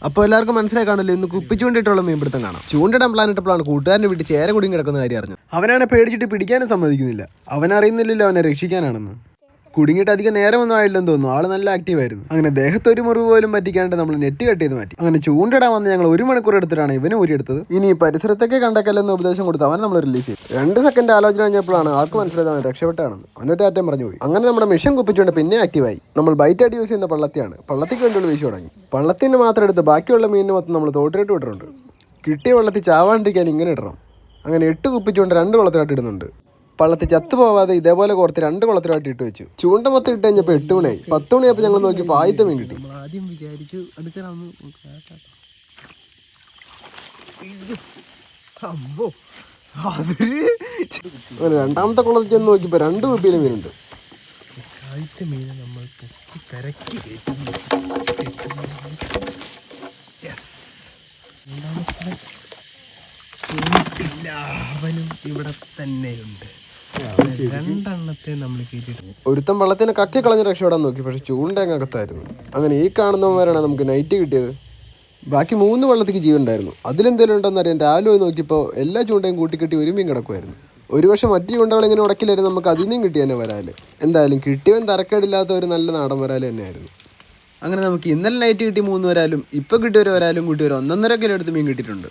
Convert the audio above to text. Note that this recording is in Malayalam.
അപ്പോൾ എല്ലാവർക്കും മനസ്സിലായി കാണില്ല, ഇന്ന് കുപ്പിച്ചൂണ്ടിട്ടുള്ള മീൻപിടുത്തം കാണാം. ചൂണ്ടിടാൻ പ്ലാൻ ഇട്ടപ്പോഴാണ് കൂട്ടുകാരനെ വിട്ട് ചേര കുടുങ്ങി കിടക്കുന്ന കാര്യം അറിഞ്ഞത്. അവനാണ് പേടിച്ചിട്ട് പിടിക്കാനും സമ്മതിക്കുന്നില്ല. അവനറിയുന്നില്ലല്ലോ അവനെ രക്ഷിക്കാനാണെന്ന്. കുടുങ്ങിയിട്ട് അധികം നേരമൊന്നും ആയില്ലെന്ന് തോന്നുന്നു. ആള് നല്ല ആക്റ്റീവായിരുന്നു. അങ്ങനെ ദേഹത്തൊരു മുറിവ് പോലും പറ്റിക്കാണ്ട് നമ്മൾ നെറ്റ് കട്ട് ചെയ്ത് മാറ്റി. അങ്ങനെ ചൂണ്ടിടാൻ വന്ന് ഞങ്ങൾ 1 മണിക്കൂർ എടുത്തിട്ടാണ് ഇവന് ഊരിയെടുത്തത്. ഇനി പരിസരത്തൊക്കെ കണ്ടേക്കല്ലെന്ന് ഉപദേശം കൊടുത്ത് അവൻ നമ്മൾ റിലീസ് ചെയ്തു. 2 സെക്കൻഡ് ആലോചന കഴിഞ്ഞപ്പോഴാണ് ആൾക്ക് മനസ്സിലായത് അവൻ രക്ഷപ്പെട്ടാണെന്ന്. അവനൊരു ആറ്റം പറഞ്ഞു പോയി. അങ്ങനെ നമ്മുടെ മിഷൻ കുപ്പിച്ചുകൊണ്ട് പിന്നെ ആക്റ്റീവായി. നമ്മൾ ബൈറ്റായിട്ട് യൂസ് ചെയ്യുന്ന പള്ളത്തിയാണ്. പള്ളത്തിക്ക് വേണ്ടിയുള്ള വീശി തുടങ്ങി. പള്ളത്തിന് മാത്രം എടുത്ത് ബാക്കിയുള്ള മീനിന് മൊത്തം നമ്മൾ തോട്ടിലിട്ട് വിട്ടിട്ടുണ്ട്. കിട്ടിയ വെള്ളത്തിൽ ചാവാണ്ടിരിക്കാൻ ഇങ്ങനെ ഇടണം. അങ്ങനെ 8 കുപ്പിച്ചുകൊണ്ട് 2 കുളത്തിലായിട്ട് ഇടുന്നുണ്ട്. പള്ളത്തിൽ ചത്തുപോവാതെ ഇതേപോലെ കുറച്ച് 2 കുളത്തിലായിട്ട് ഇട്ട് വെച്ചു. ചൂണ്ട മൊത്തം ഇട്ട് കഴിഞ്ഞപ്പോൾ 8 മണിയായി. 10 മണിയപ്പോൾ ഞങ്ങൾ നോക്കിയപ്പോൾ ആദ്യത്തെ മീൻ കിട്ടി. അങ്ങനെ രണ്ടാമത്തെ കുളത്തിൽ ചെന്ന് നോക്കിയപ്പോൾ 2 കുപ്പിയിലെ മീനുണ്ട്. അവനും ഇവിടെ തന്നെയുണ്ട്. 2 എണ്ണത്തെ നമ്മൾ കയറ്റിയിട്ടുണ്ട്. ഒരുത്തം വെള്ളത്തിന് കക്കി കളഞ്ഞ് രക്ഷപ്പെടാൻ നോക്കി, പക്ഷെ ചൂണ്ട അകത്തായിരുന്നു. അങ്ങനെ ഈ കാണുന്നവരാണ് നമുക്ക് നൈറ്റ് കിട്ടിയത്. ബാക്കി 3 വെള്ളത്തിക്ക് ജീവൻ ഉണ്ടായിരുന്നു. അതിലെന്തെങ്കിലും ഉണ്ടോന്ന് അറിയാൻ രാവിലെ പോയി നോക്കിയപ്പോൾ എല്ലാ ചൂണ്ടയും കൂട്ടിക്കെട്ടി ഒരു മീൻ കിടക്കുമായിരുന്നു. ഒരു പക്ഷേ മറ്റു ചൂണ്ടകൾ ഇങ്ങനെ ഉടക്കില്ലായിരുന്നു, നമുക്ക് അതിൽ നിന്നും കിട്ടി തന്നെ വരാല്. എന്തായാലും കിട്ടിയവൻ തരക്കേടില്ലാത്ത ഒരു നല്ല നാടൻ വരാല് തന്നെയായിരുന്നു. അങ്ങനെ നമുക്ക് ഇന്നലെ നൈറ്റ് കിട്ടി 3 വരാലും ഇപ്പോൾ കിട്ടിയ ഒരു വരാലും കൂട്ടി ഒരു 1.5 കിലോ എടുത്ത് മീൻ കിട്ടിയിട്ടുണ്ട്.